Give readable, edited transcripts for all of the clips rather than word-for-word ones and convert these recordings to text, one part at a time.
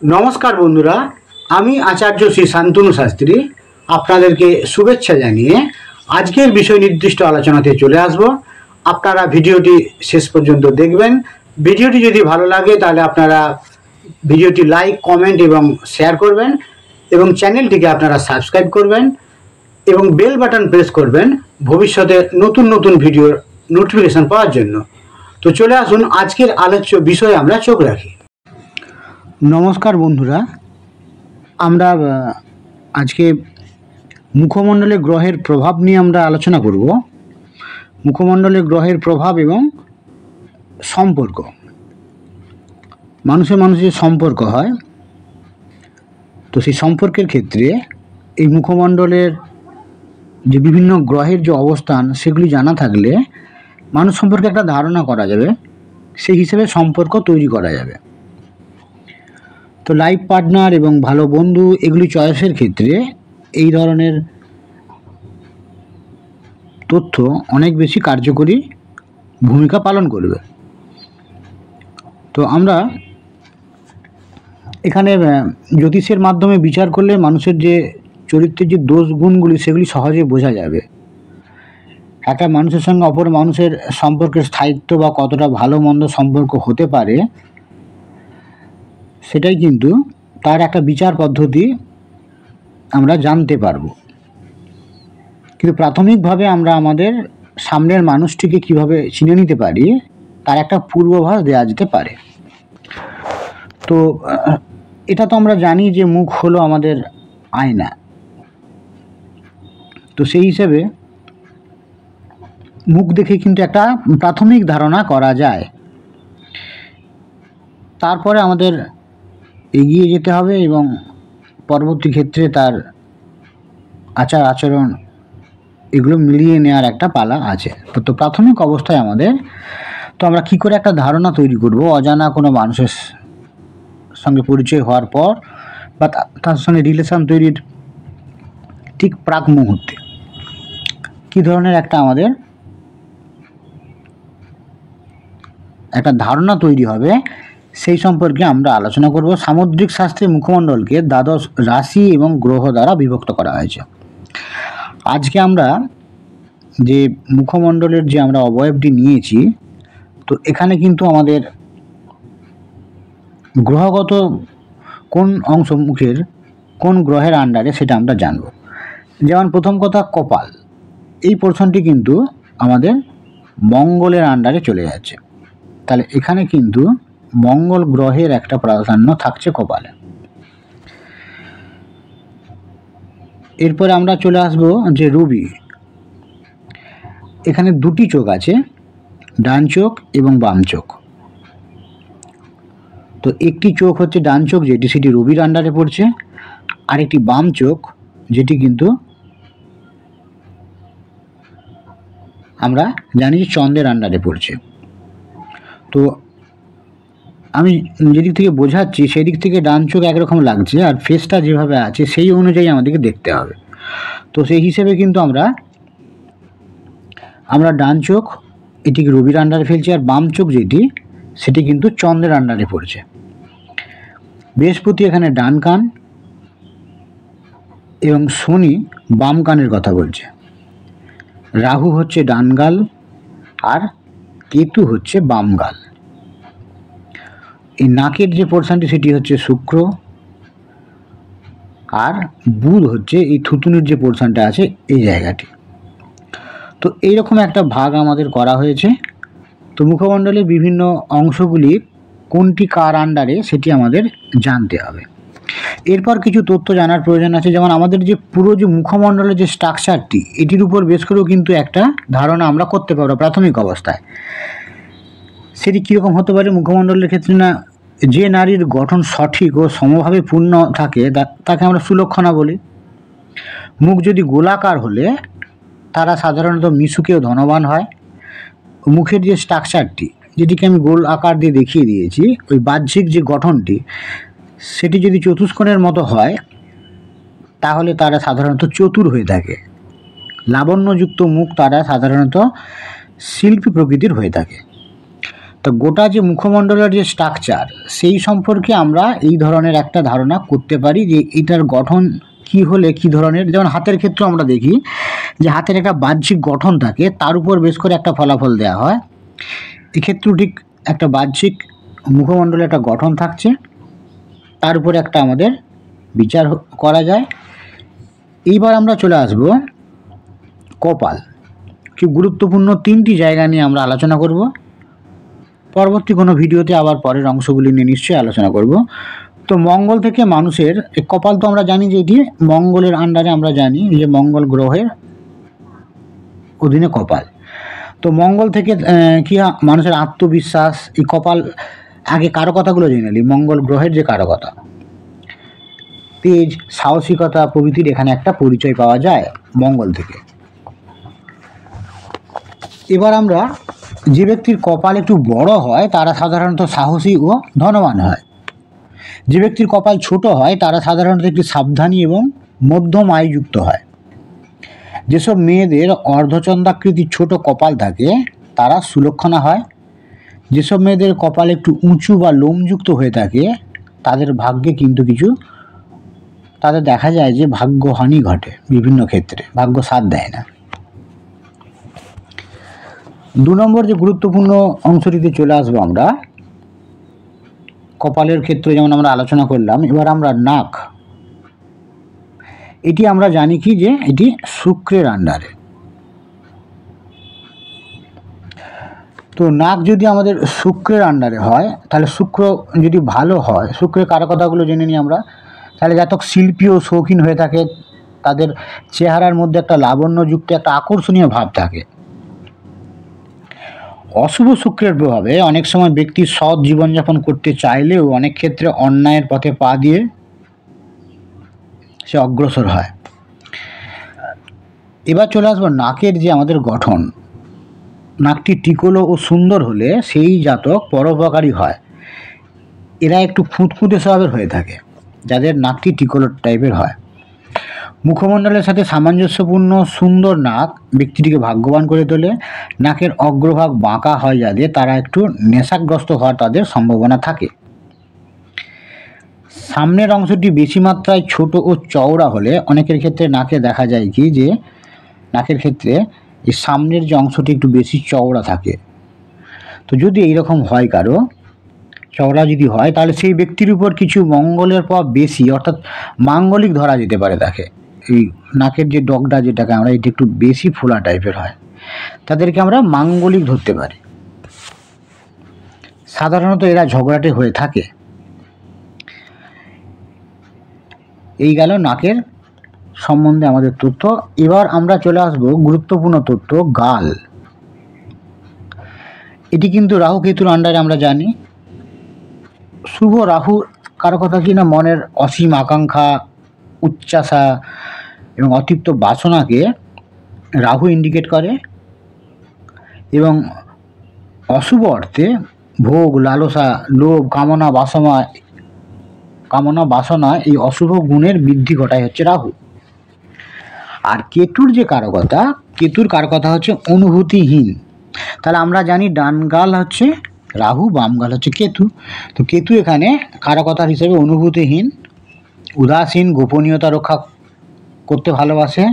नमस्कार बंधुरा आमी आचार्य श्री शान्तनु शास्त्री आपनादेरके शुभेच्छा जानिए आजकेर विषय निर्दिष्ट आलोचनाते चले आसबो। आपनारा भिडियोटी शेष पर्यन्त देखबेन। भिडियोटी यदि भालो लागे ताहले आपनारा भिडियोटी लाइक कमेंट एवं शेयर करबेन एवं चैनलटिके आपनारा सबस्क्राइब करबेन एवं बेल बाटन प्रेस करबेन भविष्यते नतून नतून भिडियोर नोटिफिकेशन पाওয়ার জন্য। तो चले आसुन आजकेर आलोच्य विषये आमरा चोख राखी। नमस्कार बंधुरा आमरा आज के मुखमंडले ग्रहेर प्रभाव निये आमरा आलोचना करब। मुखमंडले ग्रहेर प्रभाव एवं सम्पर्क मानुषे मानुषे सम्पर्क हय तो सेई सम्पर्केर क्षेत्रे एई मुखमंडलेर जे विभिन्न ग्रहेर जो अवस्थान सेगुली जाना थाकले मानुष सम्पर्के एकटा धारणा करा जाबे, सेई हिसेबे सम्पर्क तैरी करा जाबे। तो लाइफ पार्टनार एवं भालो बंधु एगुली चয়েসের क्षेत्रे এই ধরনের তথ্য অনেক বেশি কার্যকরী ভূমিকা পালন করবে। তো আমরা এখানে জ্যোতিষের মাধ্যমে বিচার করলে মানুষের যে চরিত্রের যে দোষ গুণগুলি সেগুলি সহজে বোঝা যাবে। একটা মানুষের সঙ্গে অপর মানুষের সম্পর্কের স্থায়িত্ব বা কতটা ভালো মন্দ সম্পর্ক হতে পারে সেটাই কিন্তু তার একটা বিচার পদ্ধতি আমরা জানতে পারবো। কিন্তু প্রাথমিকভাবে আমরা আমাদের সামনের মানুষটিকে কিভাবে চিনে নিতে পারি তার একটা পূর্বাভাস দেওয়া যেতে পারে। তো এটা তো আমরা জানি যে মুখ হলো আমাদের আয়না। তো সেই হিসেবে মুখ দেখে কিন্তু একটা প্রাথমিক ধারণা করা যায়। তারপরে আমাদের এগিয়ে যেতে হবে এবং পরবর্তী ক্ষেত্রে তার আচার আচরণ এগুলো মিলিয়ে নেওয়ার একটা পালা আছে। তো প্রাথমিক অবস্থায় আমাদের তো আমরা কি করে একটা ধারণা তৈরি করব অজানা কোনো মানুষের সঙ্গে পরিচয় হওয়ার পর বা তার সঙ্গে রিলেশন তৈরির ঠিক প্রাক মুহূর্তে কী ধরনের একটা আমাদের একটা ধারণা তৈরি হবে সেই সম্পর্কে আমরা আলোচনা করব। সামুদ্রিক শাস্ত্রে মুখমণ্ডলকে দ্বাদশ রাশি এবং গ্রহ দ্বারা বিভক্ত করা হয়েছে। আজকে আমরা যে মুখমণ্ডলের যে আমরা অবয়বটি নিয়েছি তো এখানে কিন্তু আমাদের গ্রহগত কোন অংশ মুখের কোন গ্রহের আন্ডারে সেটা আমরা জানব। যেমন প্রথম কথা কপাল, এই পোর্শনটি কিন্তু আমাদের মঙ্গলের আন্ডারে চলে যাচ্ছে। তাহলে এখানে কিন্তু মঙ্গল গ্রহের একটা প্রাধান্য থাকছে কপালে। এরপরে আমরা চলে আসব যে রবি, এখানে দুটি চোখ আছে, ডান চোখ এবং বাম চোখ। তো একটি চোখ হচ্ছে ডান চোখ যেটি সেটি রবির আন্ডারে পড়ছে, আর একটি বাম চোখ যেটি কিন্তু আমরা জানি যে চন্দ্রের আন্ডারে পড়ছে। তো আমি যেদিক থেকে বোঝাচ্ছি সেই দিক থেকে ডান চোখ একরকম লাগছে আর ফেসটা যেভাবে আছে সেই অনুযায়ী আমাদেরকে দেখতে হবে। তো সেই হিসেবে কিন্তু আমরা ডান চোখ এটিকে রবির আন্ডারে ফেলছি, আর বাম চোখ যেটি সেটি কিন্তু চন্দ্রের আন্ডারে পড়ছে। বৃহস্পতি এখানে ডান কান এবং শনি বাম কানের কথা বলছে। রাহু হচ্ছে ডান গাল আর কেতু হচ্ছে বাম গাল। এই নাকের যে পোর্শনটি সেটি হচ্ছে শুক্র, আর বুধ হচ্ছে এই থুতুনির যে পোর্শনটা আছে এই জায়গাটি। তো এইরকম একটা ভাগ আমাদের করা হয়েছে। তো মুখমণ্ডলের বিভিন্ন অংশগুলি কোনটি কার আন্ডারে সেটি আমাদের জানতে হবে। এরপর কিছু তথ্য জানার প্রয়োজন আছে, যেমন আমাদের যে পুরো যে মুখমণ্ডলের যে স্ট্রাকচারটি এটির উপর বেশ করেও কিন্তু একটা ধারণা আমরা করতে পারবো প্রাথমিক অবস্থায়। সেটি কীরকম হতে পারে মুখমণ্ডলের ক্ষেত্রে, না যে নারীর গঠন সঠিক ও সমভাবে পূর্ণ থাকে তাকে আমরা সুলক্ষণা বলি। মুখ যদি গোলাকার হলে তারা সাধারণত মিশুকে ও ধনবান হয়। মুখের যে স্ট্রাকচারটি যেটিকে আমি গোল আকার দিয়ে দেখিয়ে দিয়েছি, ওই বাহ্যিক যে গঠনটি সেটি যদি চতুষ্কোণের মতো হয় তাহলে তারা সাধারণত চতুর হয়ে থাকে। লাবণ্যযুক্ত মুখ তারা সাধারণত শিল্পী প্রকৃতির হয়ে থাকে। তো গোটা যে মুখমণ্ডলের যে স্ট্রাকচার সেই সম্পর্কে আমরা এই ধরনের একটা ধারণা করতে পারি যে এটার গঠন কি হলে কি ধরনের। যেমন হাতের ক্ষেত্রে আমরা দেখি যে হাতের একটা বাহ্যিক গঠন থাকে, তার উপর বেশ করে একটা ফলাফল দেওয়া হয়। এক্ষেত্রেও ঠিক একটা বাহ্যিক মুখমণ্ডলে একটা গঠন থাকছে, তার উপরে একটা আমাদের বিচার করা যায়। এইবার আমরা চলে আসব কপাল। কি গুরুত্বপূর্ণ 3টি জায়গা নিয়ে আমরা আলোচনা করব। পরবর্তী কোনো ভিডিওতে আবার পরের অংশগুলি নিয়ে নিশ্চয়ই আলোচনা করব। তো মঙ্গল থেকে মানুষের এই কপাল, তো আমরা জানি যে এটি মঙ্গলের আন্ডারে, আমরা জানি যে মঙ্গল গ্রহের অধীনে কপাল। তো মঙ্গল থেকে কি মানুষের আত্মবিশ্বাস, এই কপাল, আগে কারকতাগুলো জেনে নিই। মঙ্গল গ্রহের যে কারকতা, তেজ, সাহসিকতা প্রভৃতির এখানে একটা পরিচয় পাওয়া যায় মঙ্গল থেকে। এবার আমরা যে ব্যক্তির কপাল একটু বড় হয় তারা সাধারণত সাহসী ও ধনবান হয়। যে ব্যক্তির কপাল ছোট হয় তারা সাধারণত একটু সাবধানী এবং মধ্যম আয়যুক্ত হয়। যেসব মেয়েদের অর্ধচন্দ্রাকৃতির ছোট কপাল থাকে তারা সুলক্ষণা হয়। যেসব মেয়েদের কপাল একটু উঁচু বা লোমযুক্ত হয়ে থাকে তাদের ভাগ্যে কিন্তু কিছু, তাদের দেখা যায় যে ভাগ্যহানি ঘটে, বিভিন্ন ক্ষেত্রে ভাগ্য সাথ দেয় না। 2 নম্বর যে গুরুত্বপূর্ণ অংশটিতে চলে আসবো আমরা, কপালের ক্ষেত্রে যেমন আমরা আলোচনা করলাম। এবার আমরা নাক, এটি আমরা জানি কি যে এটি শুক্রের আন্ডারে। তো নাক যদি আমাদের শুক্রের আন্ডারে হয় তাহলে শুক্র যদি ভালো হয়, শুক্রের কারকতাগুলো জেনে নিই আমরা। তাহলে জাতক শিল্পী ও শৌখিন হয়ে থাকে, তাদের চেহারার মধ্যে একটা লাবণ্যযুক্ত একটা আকর্ষণীয় ভাব থাকে। অশুভ শুক্রের প্রভাবে অনেক সময় ব্যক্তি সৎ জীবনযাপন করতে চাইলেও অনেক ক্ষেত্রে অন্যায়ের পথে পা দিয়ে সে অগ্রসর হয়। এবার চলে আসবো নাকের যে আমাদের গঠন। নাকটি টিকলো ও সুন্দর হলে সেই জাতক পরোপকারী হয়। এরা একটু খুঁতখুঁতে স্বভাবের হয়ে থাকে যাদের নাকটি টিকলো টাইপের হয়। মুখমণ্ডলের সাথে সামঞ্জস্যপূর্ণ সুন্দর নাক ব্যক্তিটিকে ভাগ্যবান করে তোলে। নাকের অগ্রভাগ বাঁকা হয় যাদের, তারা একটু নেশাগ্রস্ত হওয়ার তাদের সম্ভাবনা থাকে। সামনের অংশটি বেশি মাত্রায় ছোট ও চওড়া হলে অনেকের ক্ষেত্রে নাকে দেখা যায় কি যে নাকের ক্ষেত্রে এই সামনের যে অংশটি একটু বেশি চওড়া থাকে। তো যদি এইরকম হয়, কারো চওড়া যদি হয়, তাহলে সেই ব্যক্তির উপর কিছু মঙ্গলের প্রভাব বেশি, অর্থাৎ মাঙ্গলিক ধরা যেতে পারে তাকে। এই নাকের যে ডগটা যেটাকে আমরা, এটা একটু বেশি ফোলা টাইপের হয়, তাদেরকে আমরা মাঙ্গলিক ধরতে পারি। সাধারণত এরা ঝগড়াটে হয়ে থাকে। এই গেল নাকের সম্বন্ধে আমাদের তথ্য। এবার আমরা চলে আসবো গুরুত্বপূর্ণ তথ্য, গাল। এটি কিন্তু রাহু কেতুর আন্ডারে আমরা জানি। শুভ রাহু কারো কথা কি না, মনের অসীম আকাঙ্ক্ষা, উচ্চাসা এবং অতৃপ্ত বাসনাকে রাহু ইন্ডিকেট করে, এবং অশুভ অর্থে ভোগ, লালসা, লোভ, কামনা বাসনা এই অশুভ গুণের বৃদ্ধি ঘটায় হচ্ছে রাহু। আর কেতুর যে কারকতা, কেতুর কারকতা হচ্ছে অনুভূতিহীন। তাহলে আমরা জানি ডান গাল হচ্ছে রাহু, বাম গাল হচ্ছে কেতু। তো কেতু এখানে কারকতার হিসেবে অনুভূতিহীন, উদাসীন, গোপনীয়তা রক্ষা করতে ভালোবাসে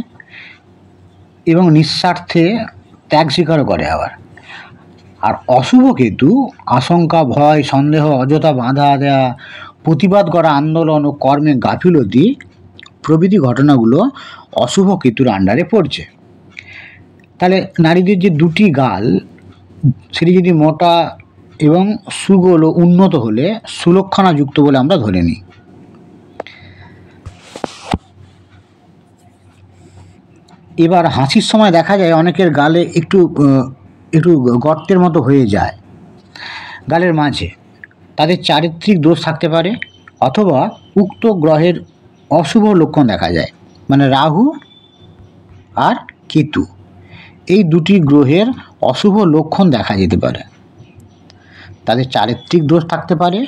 এবং নিঃস্বার্থে ত্যাগ স্বীকারও করে আবার। আর অশুভ কেতু আশঙ্কা, ভয়, সন্দেহ, অযথা বাধা দেওয়া, প্রতিবাদ করা, আন্দোলন ও কর্মে গাফিলতি প্রভৃতি ঘটনাগুলো অশুভ কেতুর আন্ডারে পড়ছে। তাহলে নারীদের যে 2টি গাল, সেটি যদি মোটা এবং সুগোল ও উন্নত হলে সুলক্ষণাযুক্ত বলে আমরা ধরে নিই। এবার হাসির সময় দেখা যায় অনেকের গালে একটু গর্তের মতো হয়ে যায় গালের মাঝে, তাদের চারিত্রিক দোষ থাকতে পারে, অথবা উক্ত গ্রহের অশুভ লক্ষণ দেখা যায়। মানে রাহু আর কেতু এই 2টি গ্রহের অশুভ লক্ষণ দেখা যেতে পারে। তাদের চারিত্রিক দোষ থাকতে পারে,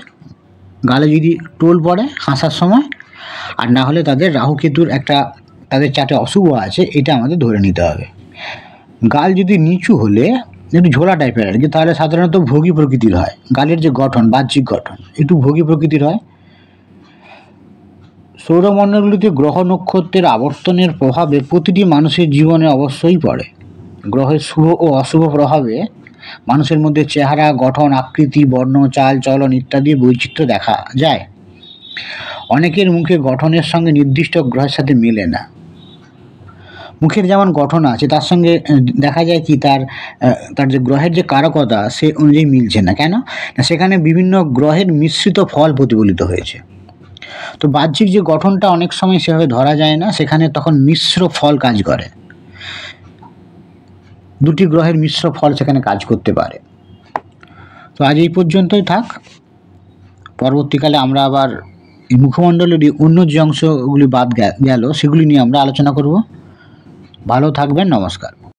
গালে যদি টোল পড়ে হাসার সময়, আর না হলে তাদের রাহু কেতুর একটা তাদের চাটে অশুভ আছে, এটা আমাদের ধরে নিতে হবে। গাল যদি নিচু হলে একটু ঝোলা টাইপের আর কি, তাহলে সাধারণত ভোগী প্রকৃতির হয়। গালের যে গঠন, বাহ্যিক গঠন একটু ভোগী প্রকৃতির হয়। সৌরমণ্ডলগুলিতে গ্রহ নক্ষত্রের আবর্তনের প্রভাবে প্রতিটি মানুষের জীবনে অবশ্যই পড়ে। গ্রহের শুভ ও অশুভ প্রভাবে মানুষের মধ্যে চেহারা, গঠন, আকৃতি, বর্ণ, চাল চলন ইত্যাদি বৈচিত্র্য দেখা যায়। অনেকের মুখে গঠনের সঙ্গে নির্দিষ্ট গ্রহের সাথে মেলে না। মুখের যেমন গঠন আছে তার সঙ্গে দেখা যায় কি তার যে গ্রহের যে কারকতা সে অনুযায়ী মিলছে না। কেন না, সেখানে বিভিন্ন গ্রহের মিশ্রিত ফল প্রতিফলিত হয়েছে। তো বাহ্যিক যে গঠনটা অনেক সময় সেভাবে ধরা যায় না, সেখানে তখন মিশ্র ফল কাজ করে। দুটি গ্রহের মিশ্র ফল সেখানে কাজ করতে পারে। তো আজ এই পর্যন্তই থাক। পরবর্তীকালে আমরা আবার এই মুখমণ্ডলেরই অন্য যে অংশগুলি বাদ গেল সেগুলি নিয়ে আমরা আলোচনা করব। ভালো থাকবেন, নমস্কার।